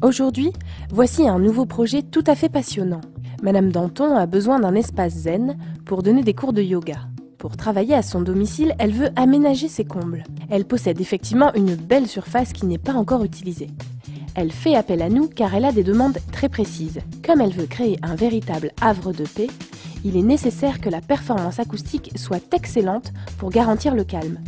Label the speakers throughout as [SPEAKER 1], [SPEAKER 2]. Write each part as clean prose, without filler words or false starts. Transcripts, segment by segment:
[SPEAKER 1] Aujourd'hui, voici un nouveau projet tout à fait passionnant. Madame Danton a besoin d'un espace zen pour donner des cours de yoga. Pour travailler à son domicile, elle veut aménager ses combles. Elle possède effectivement une belle surface qui n'est pas encore utilisée. Elle fait appel à nous car elle a des demandes très précises. Comme elle veut créer un véritable havre de paix, il est nécessaire que la performance acoustique soit excellente pour garantir le calme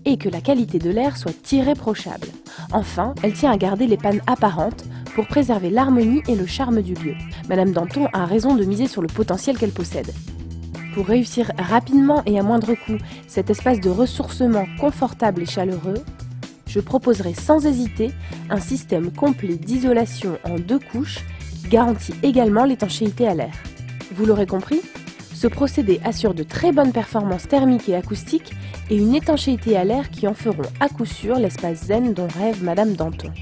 [SPEAKER 1] et que la qualité de l'air soit irréprochable. Enfin, elle tient à garder les pannes apparentes pour préserver l'harmonie et le charme du lieu. Madame Danton a raison de miser sur le potentiel qu'elle possède. Pour réussir rapidement et à moindre coût cet espace de ressourcement confortable et chaleureux, je proposerai sans hésiter un système complet d'isolation en 2 couches qui garantit également l'étanchéité à l'air. Vous l'aurez compris, ce procédé assure de très bonnes performances thermiques et acoustiques et une étanchéité à l'air qui en feront à coup sûr l'espace zen dont rêve Madame Danton.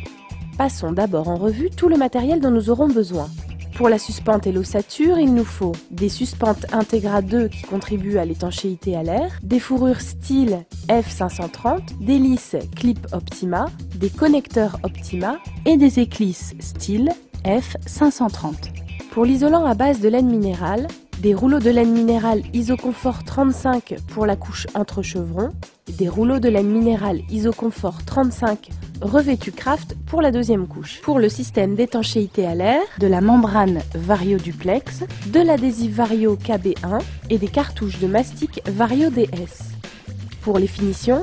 [SPEAKER 1] Passons d'abord en revue tout le matériel dont nous aurons besoin. Pour la suspente et l'ossature, il nous faut des suspentes Integra 2 qui contribuent à l'étanchéité à l'air, des fourrures style F530, des lisses Clip Optima, des connecteurs Optima et des éclisses style F530. Pour l'isolant à base de laine minérale, des rouleaux de laine minérale Isoconfort 35 pour la couche entre chevrons, des rouleaux de laine minérale Isoconfort 35 revêtus Craft pour la deuxième couche. Pour le système d'étanchéité à l'air, de la membrane Vario Duplex, de l'adhésif Vario KB1 et des cartouches de mastic Vario DS. Pour les finitions,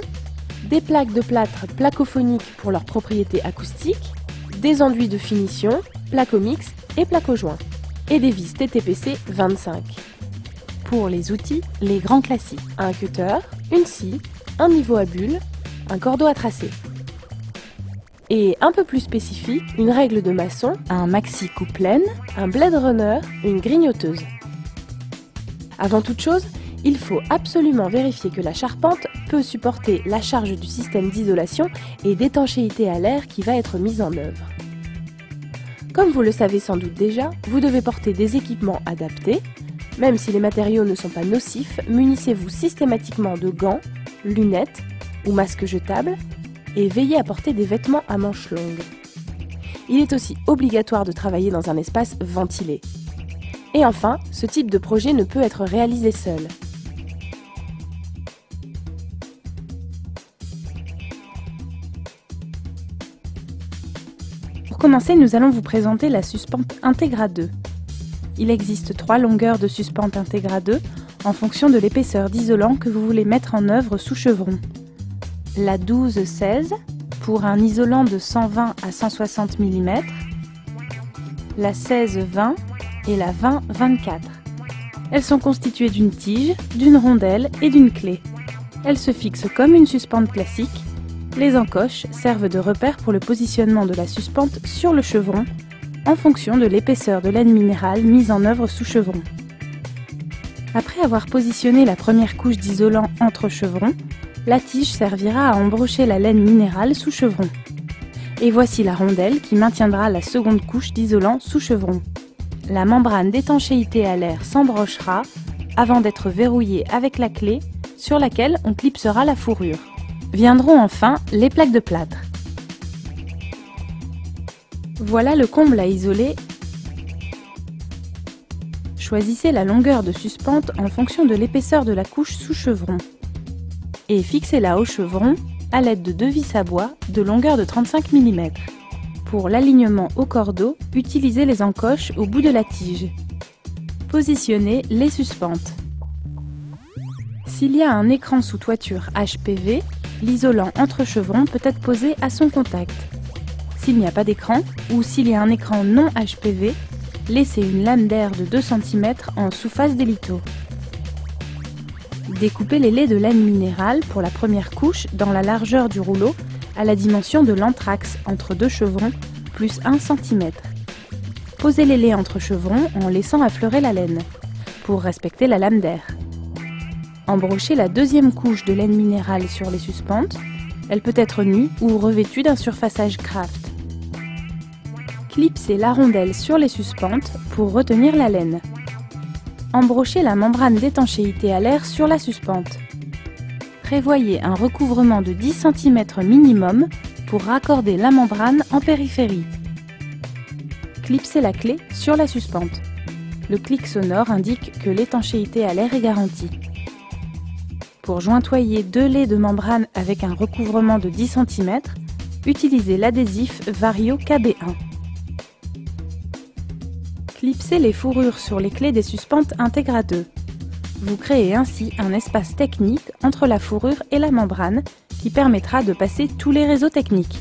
[SPEAKER 1] des plaques de plâtre placophoniques pour leurs propriétés acoustiques, des enduits de finition, Placomix et Placojoint, et des vis TTPC 25. Pour les outils, les grands classiques, un cutter, une scie, un niveau à bulles, un cordeau à tracer. Et un peu plus spécifique, une règle de maçon, un maxi coupe-laine, un blade runner, une grignoteuse. Avant toute chose, il faut absolument vérifier que la charpente peut supporter la charge du système d'isolation et d'étanchéité à l'air qui va être mise en œuvre. Comme vous le savez sans doute déjà, vous devez porter des équipements adaptés. Même si les matériaux ne sont pas nocifs, munissez-vous systématiquement de gants, lunettes ou masques jetables et veillez à porter des vêtements à manches longues. Il est aussi obligatoire de travailler dans un espace ventilé. Et enfin, ce type de projet ne peut être réalisé seul. Pour commencer, nous allons vous présenter la suspente Integra 2. Il existe 3 longueurs de suspente Integra 2 en fonction de l'épaisseur d'isolant que vous voulez mettre en œuvre sous chevron. La 12-16 pour un isolant de 120 à 160 mm, la 16-20 et la 20-24. Elles sont constituées d'une tige, d'une rondelle et d'une clé. Elles se fixent comme une suspente classique. Les encoches servent de repère pour le positionnement de la suspente sur le chevron en fonction de l'épaisseur de laine minérale mise en œuvre sous chevron. Après avoir positionné la première couche d'isolant entre chevrons, la tige servira à embrocher la laine minérale sous chevron. Et voici la rondelle qui maintiendra la seconde couche d'isolant sous chevron. La membrane d'étanchéité à l'air s'embrochera avant d'être verrouillée avec la clé sur laquelle on clipsera la fourrure. Viendront enfin les plaques de plâtre. Voilà le comble à isoler. Choisissez la longueur de suspente en fonction de l'épaisseur de la couche sous chevron et fixez-la au chevron à l'aide de 2 vis à bois de longueur de 35 mm. Pour l'alignement au cordeau, utilisez les encoches au bout de la tige. Positionnez les suspentes. S'il y a un écran sous toiture HPV, l'isolant entre chevrons peut être posé à son contact. S'il n'y a pas d'écran ou s'il y a un écran non HPV, laissez une lame d'air de 2 cm en sous-face des lithos. Découpez les laies de laine minérale pour la première couche dans la largeur du rouleau à la dimension de l'anthrax entre 2 chevrons plus 1 cm. Posez les laies entre chevrons en laissant affleurer la laine pour respecter la lame d'air. Embrochez la deuxième couche de laine minérale sur les suspentes. Elle peut être nue ou revêtue d'un surfaçage Craft. Clipsez la rondelle sur les suspentes pour retenir la laine. Embrochez la membrane d'étanchéité à l'air sur la suspente. Prévoyez un recouvrement de 10 cm minimum pour raccorder la membrane en périphérie.
[SPEAKER 2] Clipsez la clé sur la suspente. Le clic sonore indique que l'étanchéité à l'air est garantie. Pour jointoyer 2 laies de membrane avec un recouvrement de 10 cm, utilisez l'adhésif Vario KB1. Clipsez les fourrures sur les clés des suspentes Integra 2. Vous créez ainsi un espace technique entre la fourrure et la membrane qui permettra de passer tous les réseaux techniques.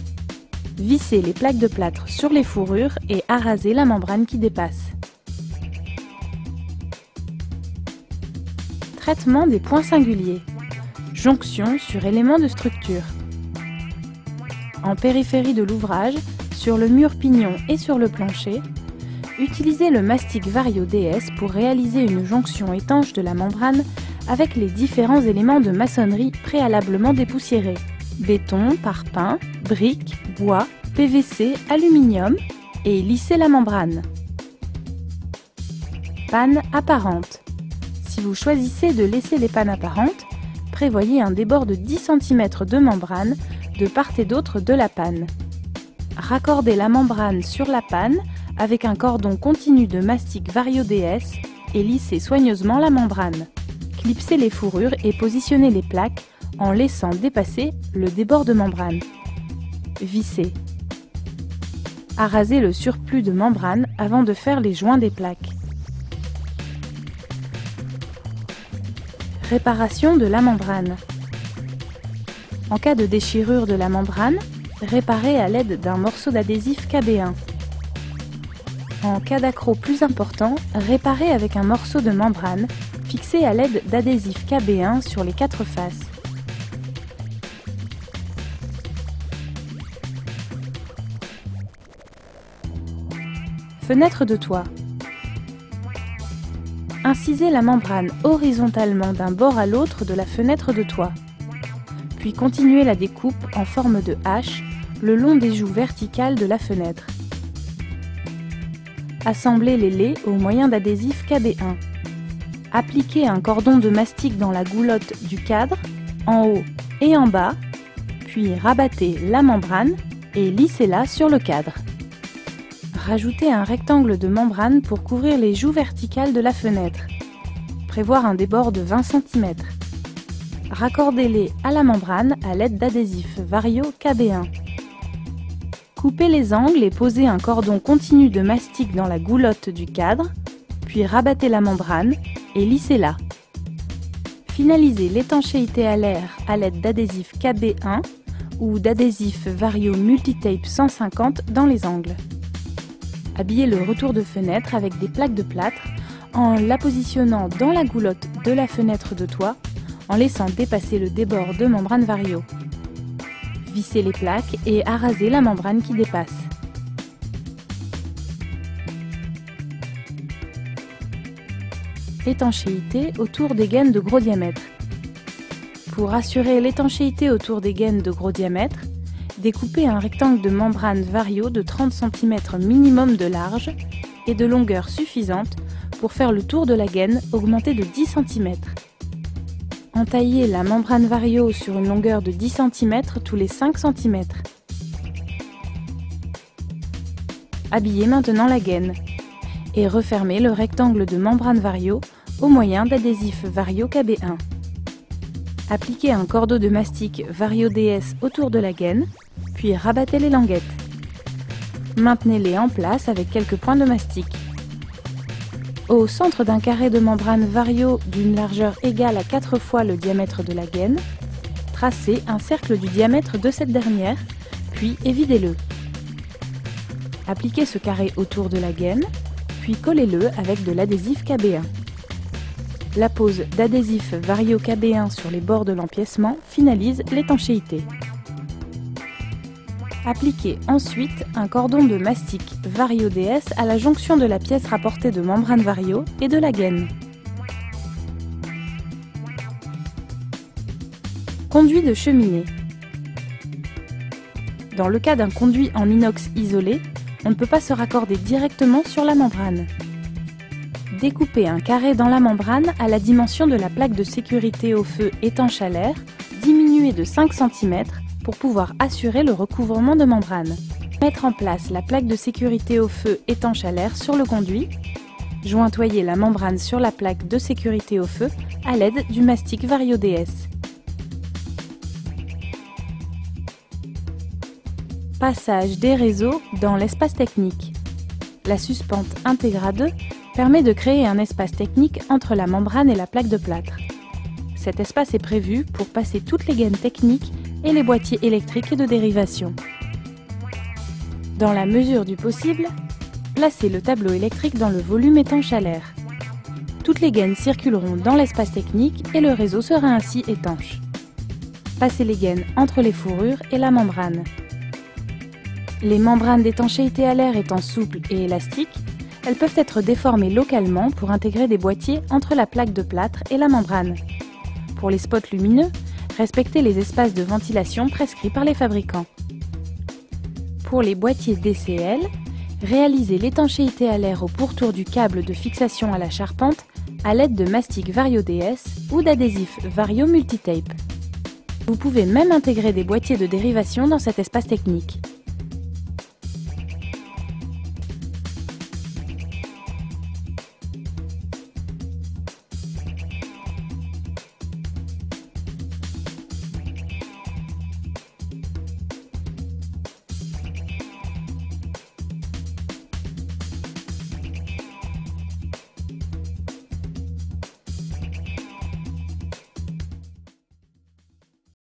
[SPEAKER 2] Vissez les plaques de plâtre sur les fourrures et arasez la membrane qui dépasse. Traitement des points singuliers. Jonction sur éléments de structure. En périphérie de l'ouvrage, sur le mur pignon et sur le plancher, utilisez le mastic Vario DS pour réaliser une jonction étanche de la membrane avec les différents éléments de maçonnerie préalablement dépoussiérés. Béton, parpaing, briques, bois, PVC, aluminium et lissez la membrane. Panne apparente. Si vous choisissez de laisser les pannes apparentes, prévoyez un débord de 10 cm de membrane de part et d'autre de la panne. Raccordez la membrane sur la panne avec un cordon continu de mastic Vario DS et lissez soigneusement la membrane. Clipsez les fourrures et positionnez les plaques en laissant dépasser le débord de membrane. Vissez. Arasez le surplus de membrane avant de faire les joints des plaques. Réparation de la membrane. En cas de déchirure de la membrane, réparez à l'aide d'un morceau d'adhésif KB1. En cas d'accroc plus important, réparez avec un morceau de membrane fixé à l'aide d'adhésif KB1 sur les 4 faces. Fenêtre de toit. Incisez la membrane horizontalement d'un bord à l'autre de la fenêtre de toit. Puis continuez la découpe en forme de H le long des joues verticales de la fenêtre. Assemblez les laies au moyen d'adhésif KB1. Appliquez un cordon de mastic dans la goulotte du cadre, en haut et en bas, puis rabattez la membrane et lissez-la sur le cadre. Rajoutez un rectangle de membrane pour couvrir les joues verticales de la fenêtre. Prévoir un débord de 20 cm. Raccordez-les à la membrane à l'aide d'adhésif Vario KB1. Coupez les angles et posez un cordon continu de mastic dans la goulotte du cadre, puis rabattez la membrane et lissez-la. Finalisez l'étanchéité à l'air à l'aide d'adhésif KB1 ou d'adhésif Vario Multitape 150 dans les angles. Habillez le retour de fenêtre avec des plaques de plâtre en la positionnant dans la goulotte de la fenêtre de toit en laissant dépasser le débord de membrane Vario. Vissez les plaques et arasez la membrane qui dépasse. Étanchéité autour des gaines de gros diamètre. Pour assurer l'étanchéité autour des gaines de gros diamètre, découpez un rectangle de membrane Vario de 30 cm minimum de large et de longueur suffisante pour faire le tour de la gaine augmenté de 10 cm. Entaillez la membrane Vario sur une longueur de 10 cm tous les 5 cm. Habillez maintenant la gaine et refermez le rectangle de membrane Vario au moyen d'adhésif Vario KB1. Appliquez un cordeau de mastic Vario DS autour de la gaine, puis rabattez les languettes. Maintenez-les en place avec quelques points de mastic. Au centre d'un carré de membrane Vario d'une largeur égale à 4 fois le diamètre de la gaine, tracez un cercle du diamètre de cette dernière, puis évidez-le. Appliquez ce carré autour de la gaine, puis collez-le avec de l'adhésif KB1. La pose d'adhésif Vario KB1 sur les bords de l'empiècement finalise l'étanchéité. Appliquez ensuite un cordon de mastic Vario DS à la jonction de la pièce rapportée de membrane Vario et de la gaine. Conduit de cheminée. Dans le cas d'un conduit en inox isolé, on ne peut pas se raccorder directement sur la membrane. Découpez un carré dans la membrane à la dimension de la plaque de sécurité au feu étanche à l'air, diminuée de 5 cm pour pouvoir assurer le recouvrement de membrane. Mettre en place la plaque de sécurité au feu étanche à l'air sur le conduit. Jointoyer la membrane sur la plaque de sécurité au feu à l'aide du mastic Vario DS. Passage des réseaux dans l'espace technique. La suspente Integra 2 permet de créer un espace technique entre la membrane et la plaque de plâtre. Cet espace est prévu pour passer toutes les gaines techniques et les boîtiers électriques et de dérivation. Dans la mesure du possible, placez le tableau électrique dans le volume étanche à l'air. Toutes les gaines circuleront dans l'espace technique et le réseau sera ainsi étanche. Passez les gaines entre les fourrures et la membrane. Les membranes d'étanchéité à l'air étant souples et élastiques, elles peuvent être déformées localement pour intégrer des boîtiers entre la plaque de plâtre et la membrane. Pour les spots lumineux, respectez les espaces de ventilation prescrits par les fabricants. Pour les boîtiers DCL, réalisez l'étanchéité à l'air au pourtour du câble de fixation à la charpente à l'aide de mastic Vario DS ou d'adhésif Vario Multitape. Vous pouvez même intégrer des boîtiers de dérivation dans cet espace technique.